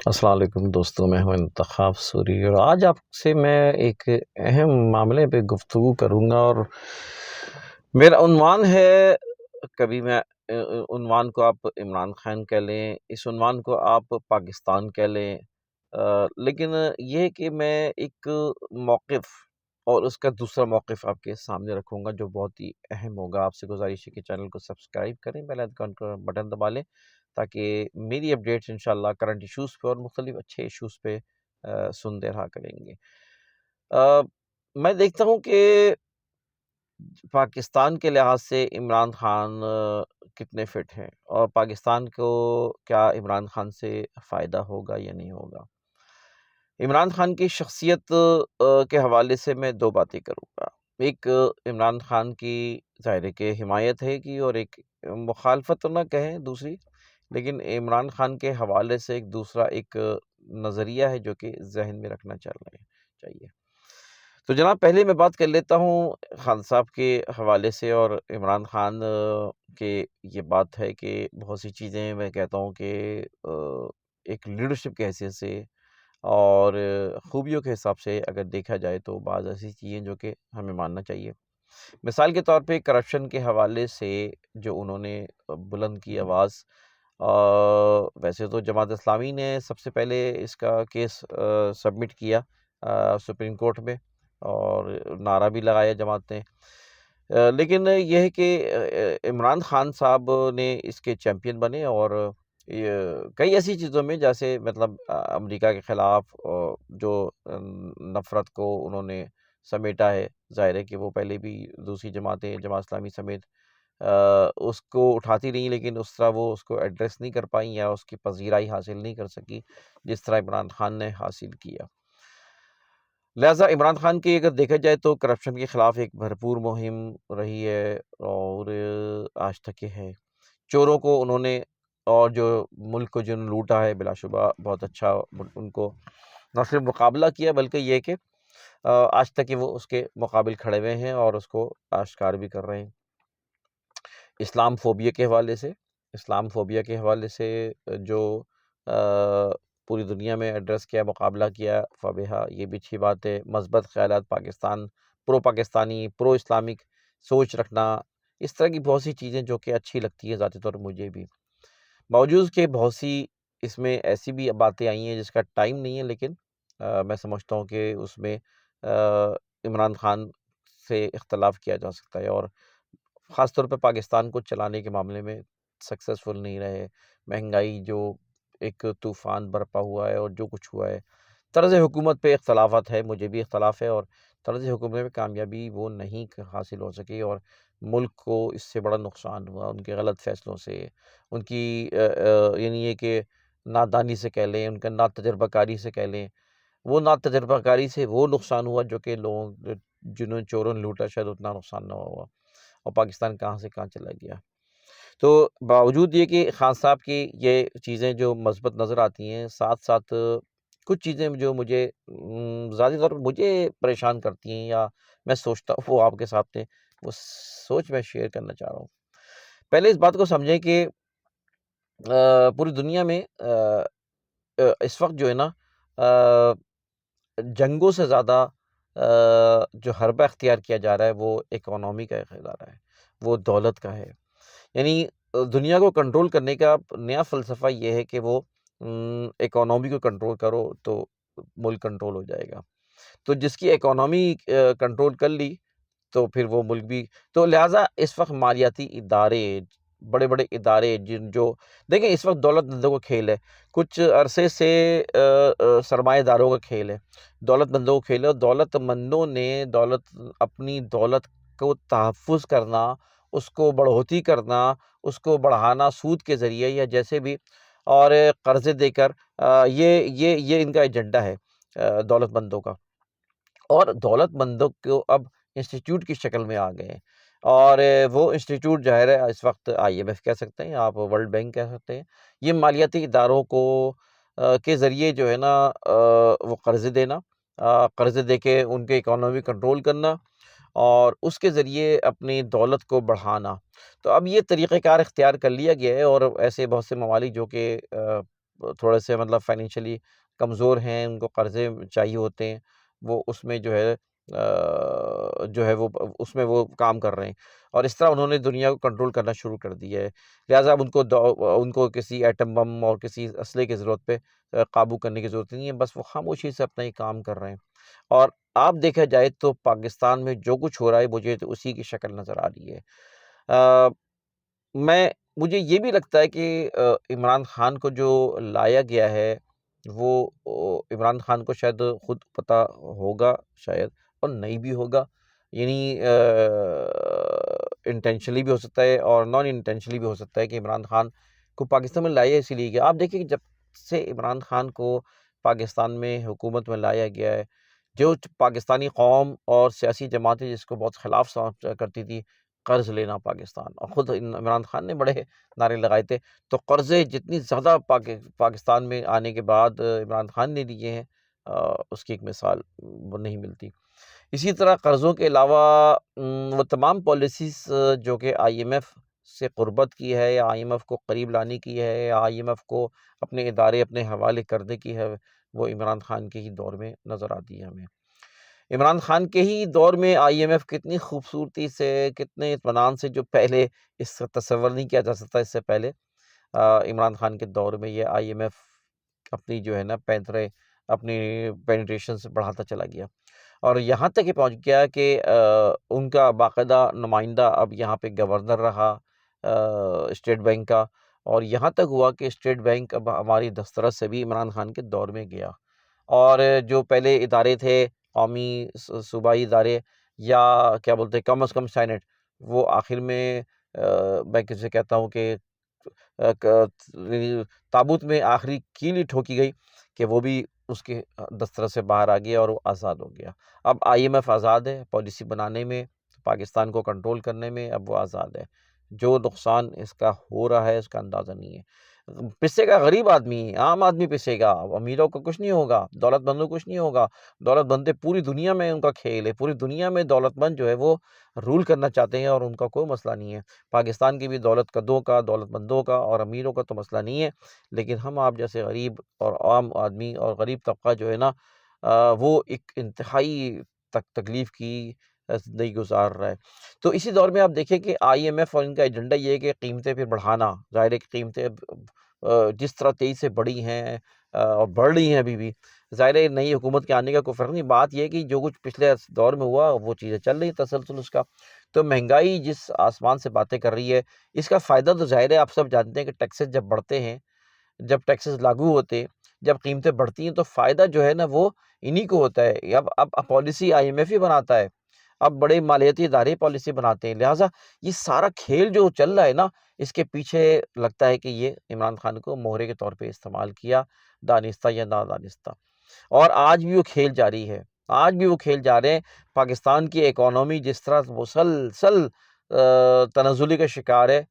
السلام علیکم دوستوں، میں ہوں انتخاب سوری اور آج آپ سے میں ایک اہم معاملے پہ گفتگو کروں گا اور میرا عنوان ہے، کبھی میں عنوان کو آپ عمران خان کہہ لیں، اس عنوان کو آپ پاکستان کہہ لیں، لیکن یہ ہے کہ میں ایک موقف اور اس کا دوسرا موقف آپ کے سامنے رکھوں گا جو بہت ہی اہم ہوگا۔ آپ سے گزارش ہے کہ چینل کو سبسکرائب کریں، بیل آئیکن کا بٹن دبا لیں تاکہ میری اپڈیٹس انشاءاللہ کرنٹ ایشوز پہ اور مختلف اچھے ایشوز پہ سنتے رہا کریں گے۔ میں دیکھتا ہوں کہ پاکستان کے لحاظ سے عمران خان کتنے فٹ ہیں اور پاکستان کو کیا عمران خان سے فائدہ ہوگا یا نہیں ہوگا۔ عمران خان کی شخصیت کے حوالے سے میں دو باتیں کروں گا۔ ایک عمران خان کی ظاہر ہے کہ حمایت ہے کہ اور ایک مخالفت تو نہ کہیں دوسری، لیکن عمران خان کے حوالے سے ایک دوسرا ایک نظریہ ہے جو کہ ذہن میں رکھنا چاہیے۔ تو جناب پہلے میں بات کر لیتا ہوں خان صاحب کے حوالے سے، اور عمران خان کے یہ بات ہے کہ بہت سی چیزیں میں کہتا ہوں کہ ایک لیڈرشپ کے حیثیت سے اور خوبیوں کے حساب سے اگر دیکھا جائے تو بعض ایسی چیزیں جو کہ ہمیں ماننا چاہیے۔ مثال کے طور پہ کرپشن کے حوالے سے جو انہوں نے بلند کی آواز، ویسے تو جماعت اسلامی نے سب سے پہلے اس کا کیس سبمٹ کیا سپریم کورٹ میں اور نعرہ بھی لگایا جماعت نے، لیکن یہ ہے کہ عمران خان صاحب نے اس کے چیمپئن بنے اور کئی ایسی چیزوں میں جیسے مطلب امریکہ کے خلاف جو نفرت کو انہوں نے سمیٹا ہے، ظاہر ہے کہ وہ پہلے بھی دوسری جماعتیں جماعت اسلامی سمیت اس کو اٹھاتی رہی، لیکن اس طرح وہ اس کو ایڈریس نہیں کر پائیں یا اس کی پذیرائی حاصل نہیں کر سکی جس طرح عمران خان نے حاصل کیا۔ لہٰذا عمران خان کی اگر دیکھا جائے تو کرپشن کے خلاف ایک بھرپور مہم رہی ہے اور آج تک یہ ہے۔ چوروں کو انہوں نے اور جو ملک کو جنہوں نے لوٹا ہے بلا شبہ بہت اچھا ان کو نہ صرف مقابلہ کیا بلکہ یہ کہ آج تک کہ وہ اس کے مقابل کھڑے ہوئے ہیں اور اس کو آشکار بھی کر رہے ہیں۔ اسلام فوبیا کے حوالے سے جو پوری دنیا میں ایڈریس کیا، مقابلہ کیا، فبیہا، یہ بھی اچھی بات ہے۔ مثبت خیالات، پاکستانی پرو اسلامک سوچ رکھنا، اس طرح کی بہت سی چیزیں جو کہ اچھی لگتی ہیں ذاتی طور پر مجھے بھی، باوجود کہ بہت سی اس میں ایسی بھی باتیں آئی ہیں جس کا ٹائم نہیں ہے، لیکن میں سمجھتا ہوں کہ اس میں عمران خان سے اختلاف کیا جا سکتا ہے اور خاص طور پہ پاکستان کو چلانے کے معاملے میں سکسیسفل نہیں رہے۔ مہنگائی جو ایک طوفان برپا ہوا ہے اور جو کچھ ہوا ہے، طرز حکومت پہ اختلافات ہے، مجھے بھی اختلاف ہے، اور طرز حکومت میں کامیابی وہ نہیں حاصل ہو سکی اور ملک کو اس سے بڑا نقصان ہوا ان کے غلط فیصلوں سے، ان کی یعنی یہ کہ نادانی سے کہہ لیں، ان کا نا تجربہ کاری سے کہہ لیں، وہ نا تجربہ کاری سے وہ نقصان ہوا جو کہ لوگوں جنہوں نے چوروں نے لوٹا شاید اتنا نقصان نہ ہوا، اور پاکستان کہاں سے کہاں چلا گیا۔ تو باوجود یہ کہ خان صاحب کی یہ چیزیں جو مثبت نظر آتی ہیں، ساتھ ساتھ کچھ چیزیں جو مجھے ذاتی طور پر مجھے پریشان کرتی ہیں یا میں سوچتا ہوں وہ آپ کے سامنے وہ سوچ میں شیئر کرنا چاہ رہا ہوں۔ پہلے اس بات کو سمجھیں کہ پوری دنیا میں اس وقت جو ہے نا جنگوں سے زیادہ جو حربہ اختیار کیا جا رہا ہے وہ اکانومی کا اختیار جا رہا ہے، وہ دولت کا ہے۔ یعنی دنیا کو کنٹرول کرنے کا نیا فلسفہ یہ ہے کہ وہ اکانومی کو کنٹرول کرو تو ملک کنٹرول ہو جائے گا۔ تو جس کی اکانومی کنٹرول کر لی تو پھر وہ ملک بھی، تو لہٰذا اس وقت مالیاتی ادارے، بڑے بڑے ادارے جو دیکھیں اس وقت دولت مندوں کا کھیل ہے، کچھ عرصے سے سرمایہ داروں کا کھیل ہے، دولت مندوں کا کھیل ہے، اور دولت مندوں نے اپنی دولت کو تحفظ کرنا، اس کو بڑھوتی کرنا، اس کو بڑھانا سود کے ذریعے یا جیسے بھی، اور قرضے دے کر، یہ ان کا ایجنڈا ہے دولت مندوں کا، اور دولت مندوں کو اب انسٹیٹیوٹ کی شکل میں آ گئے ہیں، اور وہ انسٹیٹیوٹ ظاہر ہے اس وقت IMF کہہ سکتے ہیں آپ، ورلڈ بینک کہہ سکتے ہیں، یہ مالیاتی اداروں کو کے ذریعے جو ہے نا وہ قرضے دینا، قرضے دے کے ان کے اکانومی کنٹرول کرنا اور اس کے ذریعے اپنی دولت کو بڑھانا۔ تو اب یہ طریقہ کار اختیار کر لیا گیا ہے، اور ایسے بہت سے ممالک جو کہ تھوڑے سے مطلب فائنینشلی کمزور ہیں، ان کو قرضے چاہیے ہوتے ہیں، وہ اس میں جو ہے وہ اس میں وہ کام کر رہے ہیں، اور اس طرح انہوں نے دنیا کو کنٹرول کرنا شروع کر دیا ہے۔ لہٰذا اب ان کو کسی ایٹم بم اور کسی اسلحے کی ضرورت پہ قابو کرنے کی ضرورت نہیں ہے، بس وہ خاموشی سے اپنا ہی کام کر رہے ہیں۔ اور آپ دیکھا جائے تو پاکستان میں جو کچھ ہو رہا ہے مجھے تو اسی کی شکل نظر آ رہی ہے۔ آ، مجھے یہ بھی لگتا ہے کہ عمران خان کو جو لایا گیا ہے وہ عمران خان کو شاید خود پتہ ہوگا شاید، اور نہیں بھی ہوگا، یعنی انٹینشنلی بھی ہو سکتا ہے اور نان انٹینشنلی بھی ہو سکتا ہے کہ عمران خان کو پاکستان میں لایا اسی لیے گیا۔ آپ دیکھیں کہ جب سے عمران خان کو پاکستان میں حکومت میں لایا گیا ہے، جو پاکستانی قوم اور سیاسی جماعتیں جس کو بہت خلاف کرتی تھی، قرض لینا پاکستان، اور خود عمران خان نے بڑے نعرے لگائے تھے، تو قرضے جتنی زیادہ پاکستان میں آنے کے بعد عمران خان نے لیے ہیں، اس کی ایک مثال وہ نہیں ملتی۔ اسی طرح قرضوں کے علاوہ وہ تمام پالیسیز جو کہ آئی ایم ایف سے قربت کی ہے، یا آئی ایم ایف کو قریب لانے کی ہے، یا آئی ایم ایف کو اپنے ادارے اپنے حوالے کرنے کی ہے، وہ عمران خان کے ہی دور میں نظر آتی ہے ہمیں۔ عمران خان کے ہی دور میں آئی ایم ایف کتنی خوبصورتی سے، کتنے اطمینان سے، جو پہلے اس کا تصور نہیں کیا جا سکتا اس سے پہلے، عمران خان کے دور میں یہ آئی ایم ایف اپنی جو ہے نا پیندرے اپنی پینیٹریشن سے بڑھاتا چلا گیا، اور یہاں تک یہ پہنچ گیا کہ ان کا باقاعدہ نمائندہ اب یہاں پہ گورنر رہا اسٹیٹ بینک کا، اور یہاں تک ہوا کہ اسٹیٹ بینک اب ہماری دسترس سے بھی عمران خان کے دور میں گیا، اور جو پہلے ادارے تھے قومی صوبائی ادارے، یا کیا بولتے ہیں کم از کم سینٹ، وہ آخر میں میں کسے کہتا ہوں کہ تابوت میں آخری کیلی ٹھوکی گئی کہ وہ بھی اس کے دسترس سے باہر آ گیا اور وہ آزاد ہو گیا۔ اب آئی ایم ایف آزاد ہے پالیسی بنانے میں، پاکستان کو کنٹرول کرنے میں، اب وہ آزاد ہے۔ جو نقصان اس کا ہو رہا ہے اس کا اندازہ نہیں ہے۔ پسے گا غریب آدمی، عام آدمی پسے گا، امیروں کو کچھ نہیں ہوگا، دولت مندوں کو کچھ نہیں ہوگا۔ دولت مندیں پوری دنیا میں ان کا کھیل ہے، پوری دنیا میں دولت مند جو ہے وہ رول کرنا چاہتے ہیں، اور ان کا کوئی مسئلہ نہیں ہے۔ پاکستان کی بھی دولت قدوں کا، دولت مندوں کا اور امیروں کا تو مسئلہ نہیں ہے، لیکن ہم آپ جیسے غریب اور عام آدمی اور غریب طبقہ جو ہے نا، وہ ایک انتہائی تکلیف کی زندگی گزار رہا ہے۔ تو اسی دور میں آپ دیکھیں کہ آئی ایم ایف اور ان کا ایجنڈا یہ ہے کہ قیمتیں پھر بڑھانا، ظاہر ہے کہ قیمتیں جس طرح تیزی سے بڑھی ہیں اور بڑھ رہی ہیں ابھی بھی، ظاہر ہے نئی حکومت کے آنے کا کوئی فرق نہیں، بات یہ ہے کہ جو کچھ پچھلے دور میں ہوا وہ چیزیں چل رہی ہیں تسلسل اس کا۔ تو مہنگائی جس آسمان سے باتیں کر رہی ہے، اس کا فائدہ تو ظاہر ہے آپ سب جانتے ہیں کہ ٹیکسز جب بڑھتے ہیں، جب ٹیکسز لاگو ہوتے ہیں، جب قیمتیں بڑھتی ہیں، تو فائدہ جو ہے نا وہ انہی کو ہوتا ہے۔ اب policy I am if he بناتا ہے، اب بڑے مالیاتی ادارے پالیسی بناتے ہیں، لہٰذا یہ سارا کھیل جو چل رہا ہے نا، اس کے پیچھے لگتا ہے کہ یہ عمران خان کو مہرے کے طور پہ استعمال کیا، دانستہ یا نادانستہ، اور آج بھی وہ کھیل جاری ہے، آج بھی وہ کھیل جا رہے ہیں۔ پاکستان کی اکانومی جس طرح مسلسل تنزلی کا شکار ہے،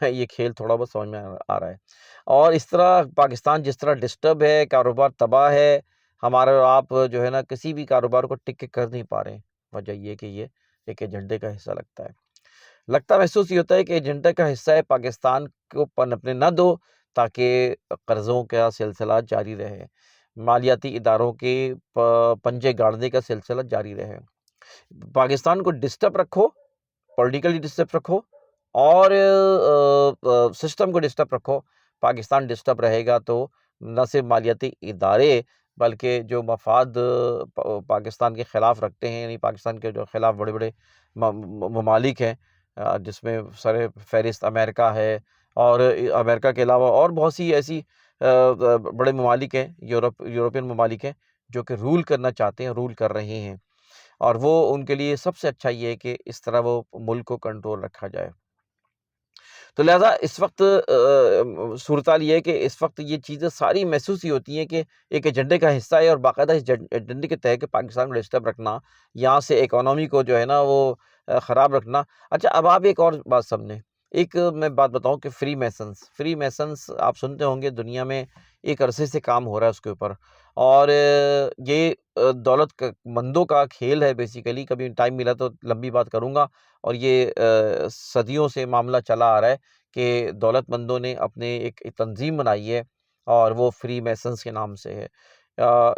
یہ کھیل تھوڑا بہت سمجھ میں آ رہا ہے، اور اس طرح پاکستان جس طرح ڈسٹرب ہے، کاروبار تباہ ہے، ہمارا آپ جو ہے نا کسی بھی کاروبار کو ٹک کے کر نہیں پا رہے ہیں، وجہ یہ کہ یہ ایک ایجنڈے کا حصہ لگتا محسوس یہ ہوتا ہے کہ ایجنڈے کا حصہ ہے پاکستان کو پنپنے نہ دو، تاکہ قرضوں کا سلسلہ جاری رہے، مالیاتی اداروں کے پنجے گاڑنے کا سلسلہ جاری رہے، پاکستان کو ڈسٹرب رکھو، پولیٹیکلی ڈسٹرب رکھو، اور سسٹم کو ڈسٹرب رکھو۔ پاکستان ڈسٹرب رہے گا تو نہ صرف مالیاتی ادارے بلکہ جو مفاد پاکستان کے خلاف رکھتے ہیں، یعنی پاکستان کے جو خلاف بڑے بڑے ممالک ہیں، جس میں سر فہرست امریکہ ہے، اور امریکہ کے علاوہ اور بہت سی ایسی بڑے ممالک ہیں، یورپین ممالک ہیں، جو کہ رول کرنا چاہتے ہیں، رول کر رہے ہیں، اور وہ ان کے لیے سب سے اچھا یہ ہے کہ اس طرح وہ ملک کو کنٹرول رکھا جائے۔ تو لہٰذا اس وقت صورتحال یہ ہے کہ اس وقت یہ چیزیں ساری محسوس ہی ہوتی ہیں کہ ایک ایجنڈے کا حصہ ہے، اور باقاعدہ اس ایجنڈے کے تحت پاکستان کو ڈسٹرب رکھنا، یہاں سے اکانومی کو جو ہے نا وہ خراب رکھنا۔ اچھا، اب آپ ایک اور بات سمجھیں، ایک میں بات بتاؤں کہ فری میسنز آپ سنتے ہوں گے، دنیا میں ایک عرصے سے کام ہو رہا ہے اس کے اوپر، اور یہ دولت مندوں کا کھیل ہے بیسیکلی، کبھی ٹائم ملا تو لمبی بات کروں گا، اور یہ صدیوں سے معاملہ چلا آ رہا ہے کہ دولت مندوں نے اپنے ایک تنظیم بنائی ہے، اور وہ فری میسنس کے نام سے ہے۔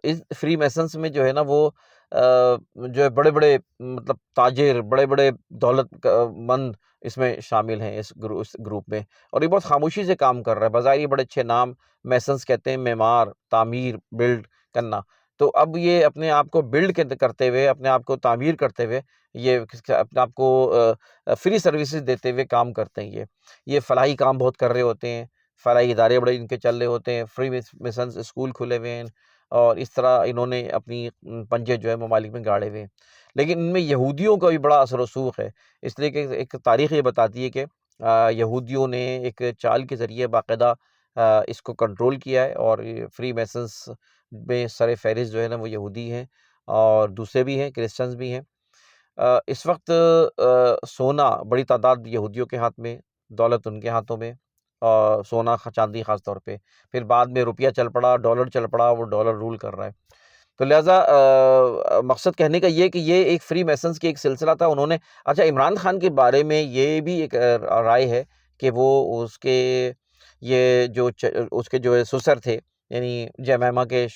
اس فری میسنس میں جو ہے نا وہ جو ہے بڑے بڑے مطلب تاجر، بڑے بڑے دولت مند اس میں شامل ہیں اس گروپ میں، اور یہ بہت خاموشی سے کام کر رہا ہے۔ بظاہر یہ بڑے اچھے نام، میسنس کہتے ہیں معمار، تعمیر، بلڈ کرنا۔ تو اب یہ اپنے آپ کو بلڈ کرتے ہوئے، اپنے آپ کو تعمیر کرتے ہوئے، یہ اپنے آپ کو فری سروسز دیتے ہوئے کام کرتے ہیں۔ یہ فلاحی کام بہت کر رہے ہوتے ہیں، فلاحی ادارے بڑے ان کے چل رہے ہوتے ہیں، فری میسنس اسکول کھلے ہوئے ہیں، اور اس طرح انہوں نے اپنی پنجے جو ہے ممالک میں گاڑے ہوئے ہیں۔ لیکن ان میں یہودیوں کا بھی بڑا اثر و رسوخ ہے، اس لیے کہ ایک تاریخ یہ بتاتی ہے کہ یہودیوں نے ایک چال کے ذریعے باقاعدہ اس کو کنٹرول کیا ہے، اور فری میسنس میں سر فہرست جو ہے نا وہ یہودی ہیں، اور دوسرے بھی ہیں، کرسچنز بھی ہیں۔ اس وقت سونا بڑی تعداد یہودیوں کے ہاتھ میں، دولت ان کے ہاتھوں میں، اور سونا چاندی خاص طور پہ۔ پھر بعد میں روپیہ چل پڑا، ڈالر چل پڑا، وہ ڈالر رول کر رہا ہے۔ تو لہٰذا مقصد کہنے کا یہ کہ یہ ایک فری میسنس کی ایک سلسلہ تھا۔ انہوں نے اچھا عمران خان کے بارے میں یہ بھی ایک رائے ہے کہ وہ اس کے یہ جو اس کے جو سسر تھے، یعنی جمائما کے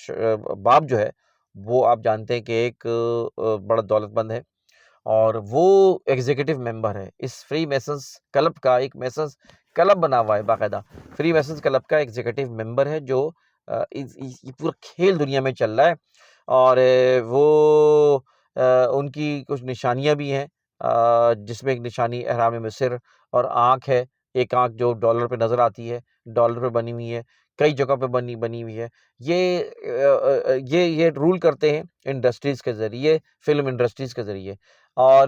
باپ جو ہے، وہ آپ جانتے ہیں کہ ایک بڑا دولت مند ہے، اور وہ ایگزیکٹو ممبر ہے اس فری میسنس کلب کا۔ ایک میسنس کلب بنا ہوا ہے باقاعدہ، فری میسنس کلب کا ایگزیکٹو ممبر ہے، جو یہ پورا کھیل دنیا میں چل رہا ہے۔ اور وہ ان کی کچھ نشانیاں بھی ہیں، جس میں ایک نشانی احرام مصر اور آنکھ ہے، ایک آنکھ جو ڈالر پہ نظر آتی ہے، ڈالر پہ بنی ہوئی ہے، کئی جگہ پہ بنی ہوئی ہے۔ یہ رول کرتے ہیں انڈسٹریز کے ذریعے، فلم انڈسٹریز کے ذریعے، اور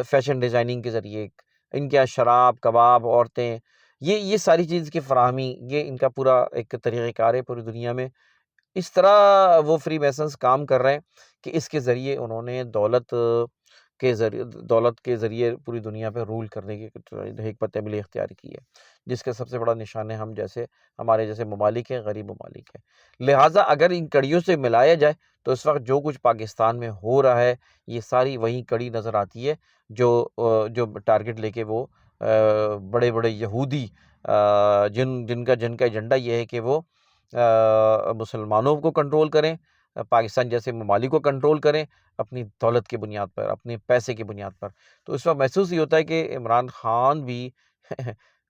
فیشن ڈیزائننگ کے ذریعے۔ ان کے شراب، کباب، عورتیں، یہ ساری چیز کی فراہمی، یہ ان کا پورا ایک طریقہ کار ہے پوری دنیا میں۔ اس طرح وہ فری میسنس کام کر رہے ہیں کہ اس کے ذریعے انہوں نے دولت کے ذریعے پوری دنیا پہ رول کرنے کی حکمت عملی اختیار کی ہے، جس کے سب سے بڑا نشان ہے ہمارے جیسے ممالک ہیں، غریب ممالک ہیں۔ لہٰذا اگر ان کڑیوں سے ملایا جائے تو اس وقت جو کچھ پاکستان میں ہو رہا ہے، یہ ساری وہی کڑی نظر آتی ہے جو ٹارگٹ لے کے وہ بڑے بڑے یہودی جن کا ایجنڈا یہ ہے کہ وہ مسلمانوں کو کنٹرول کریں، پاکستان جیسے ممالک کو کنٹرول کریں اپنی دولت کی بنیاد پر، اپنے پیسے کی بنیاد پر۔ تو اس وقت محسوس یہ ہوتا ہے کہ عمران خان بھی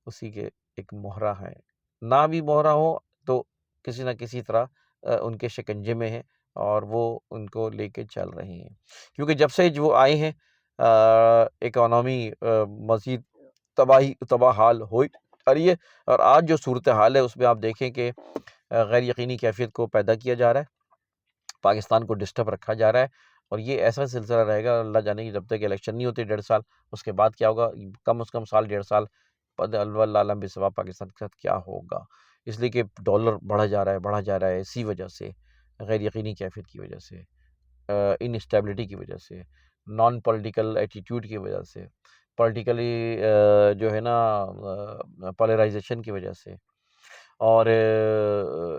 اسی کے ایک مہرہ ہے، نہ بھی مہرہ ہو تو کسی نہ کسی طرح ان کے شکنجے میں ہیں، اور وہ ان کو لے کے چل رہے ہیں، کیونکہ جب سے وہ آئے ہیں اکانومی مزید تباہ حال ہوئی آ رہی ہے، اور آج جو صورتحال ہے اس میں آپ دیکھیں کہ غیر یقینی کیفیت کو پیدا کیا جا رہا ہے، پاکستان کو ڈسٹرب رکھا جا رہا ہے، اور یہ ایسا سلسلہ رہے گا اللہ جانے کی، جب تک الیکشن نہیں ہوتے 1.5 سال، اس کے بعد کیا ہوگا، کم از کم سال 1.5 سال اللہ عالم بسوا پاکستان کے ساتھ کیا ہوگا۔ اس لیے کہ ڈالر بڑھا جا رہا ہے اسی وجہ سے، غیر یقینی کیفیت کی وجہ سے، انسٹیبلٹی کی وجہ سے، نان پولیٹیکل ایٹیٹیوڈ کی وجہ سے، پولیٹیکلی جو ہے نا پولرائزیشن کی وجہ سے، اور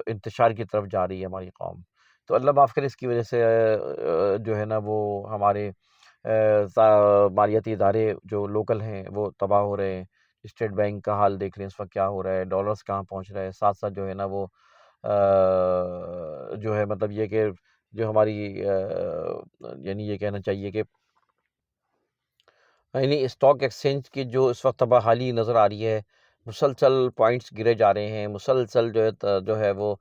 انتشار کی طرف جا رہی ہے ہماری قوم۔ تو اللہ معاف کرے، اس کی وجہ سے جو ہے نا وہ ہمارے مالیاتی ادارے جو لوکل ہیں وہ تباہ ہو رہے ہیں۔ اسٹیٹ بینک کا حال دیکھ رہے ہیں اس وقت کیا ہو رہا ہے، ڈالرز کہاں پہنچ رہا ہے، ساتھ ساتھ جو ہے نا وہ جو ہے مطلب یہ کہ جو ہماری یعنی یہ کہنا چاہیے کہ یعنی اسٹاک ایکسچینج کی جو اس وقت تباہ حالی نظر آ رہی ہے، مسلسل پوائنٹس گرے جا رہے ہیں، مسلسل جو ہے وہ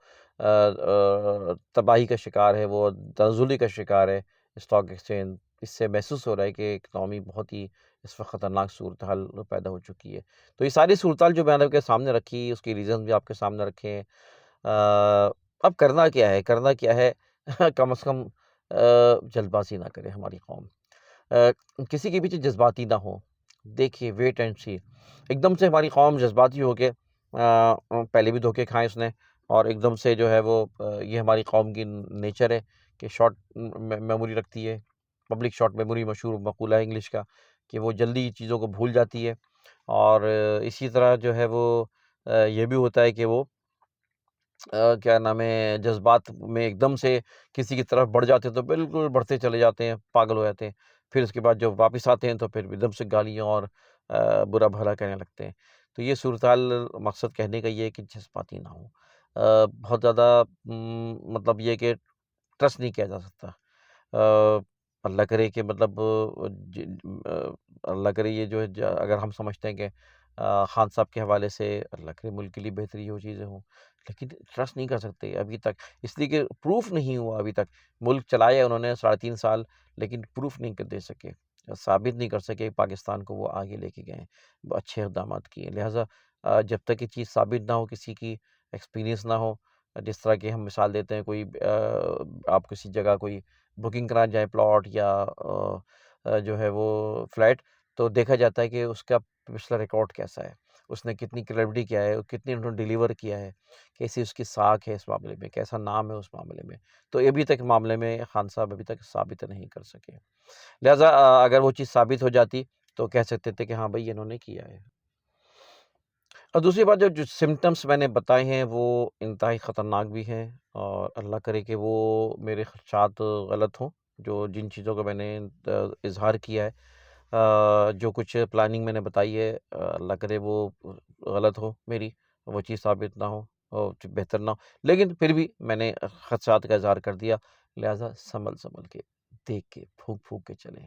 تباہی کا شکار ہے، وہ تنزلی کا شکار ہے اسٹاک ایکسچینج۔ اس سے محسوس ہو رہا ہے کہ اکنامی بہت ہی اس وقت خطرناک صورتحال پیدا ہو چکی ہے۔ تو یہ ساری صورتحال جو میں نے آپ کے سامنے رکھی، اس کی ریزن بھی آپ کے سامنے رکھے ہیں۔ اب کرنا کیا ہے کم از کم جلد بازی نہ کرے ہماری قوم، کسی کے پیچھے جذباتی نہ ہو، دیکھیے ویٹ اینڈ سی۔ ایک دم سے ہماری قوم جذباتی ہو کے پہلے بھی دھوکے کھائیں اس نے، اور ایک دم سے جو ہے وہ یہ ہماری قوم کی نیچر ہے کہ شارٹ میموری رکھتی ہے، پبلک شارٹ میموری مشہور مقولہ ہے انگلش کا، کہ وہ جلدی چیزوں کو بھول جاتی ہے، اور اسی طرح جو ہے وہ یہ بھی ہوتا ہے کہ وہ کیا نام ہے جذبات میں ایک دم سے کسی کی طرف بڑھ جاتے ہیں تو بالکل بڑھتے چلے جاتے ہیں، پاگل ہو جاتے ہیں، پھر اس کے بعد جب واپس آتے ہیں تو پھر ایک دم سے گالیاں اور برا بھلا کہنے لگتے ہیں۔ تو یہ صورتحال، مقصد کہنے کا یہ ہے کہ جذباتی نہ ہو، بہت زیادہ مطلب یہ کہ ٹرسٹ نہیں کیا جا سکتا۔ اللہ کرے کہ مطلب اللہ کرے یہ جو ہے اگر ہم سمجھتے ہیں کہ خان صاحب کے حوالے سے اللہ کرے ملک کے لیے بہتری ہو چیزیں ہوں، لیکن ٹرسٹ نہیں کر سکتے ابھی تک، اس لیے کہ پروف نہیں ہوا ابھی تک۔ ملک چلایا انہوں نے 3.5 سال، لیکن پروف نہیں دے سکے، ثابت نہیں کر سکے پاکستان کو وہ آگے لے کے گئے، اچھے اقدامات کیے۔ لہٰذا جب تک یہ چیز ثابت نہ ہو، کسی کی ایکسپیرینس نہ ہو، جس طرح کہ ہم مثال دیتے ہیں، کوئی آپ کسی جگہ کوئی بکنگ کرانے جائیں پلاٹ یا جو ہے وہ فلیٹ، تو دیکھا جاتا ہے کہ اس کا پچھلا ریکارڈ کیسا ہے، اس نے کتنی کریڈیبلٹی کیا ہے، کتنی انہوں نے ڈیلیور کیا ہے، کیسی اس کی ساکھ ہے اس معاملے میں، کیسا نام ہے اس معاملے میں۔ تو ابھی تک معاملے میں خان صاحب ابھی تک ثابت نہیں کر سکے۔ لہٰذا اگر وہ چیز ثابت ہو جاتی تو کہہ سکتے تھے کہ ہاں بھائی انہوں نے کیا ہے۔ اور دوسری بات، جو سمٹمز میں نے بتائے ہیں وہ انتہائی خطرناک بھی ہیں، اور اللہ کرے کہ وہ میرے خدشات غلط ہوں، جن چیزوں کا میں نے اظہار کیا ہے، جو کچھ پلاننگ میں نے بتائی ہے، اللہ کرے وہ غلط ہو، میری وہ چیز ثابت نہ ہو اور بہتر نہ ہو، لیکن پھر بھی میں نے خدشات کا اظہار کر دیا۔ لہٰذا سنبھل کے، دیکھ کے، پھونک کے چلیں۔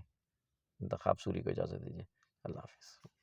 انتخاب سوری کو اجازت دیجیے۔ اللہ حافظ۔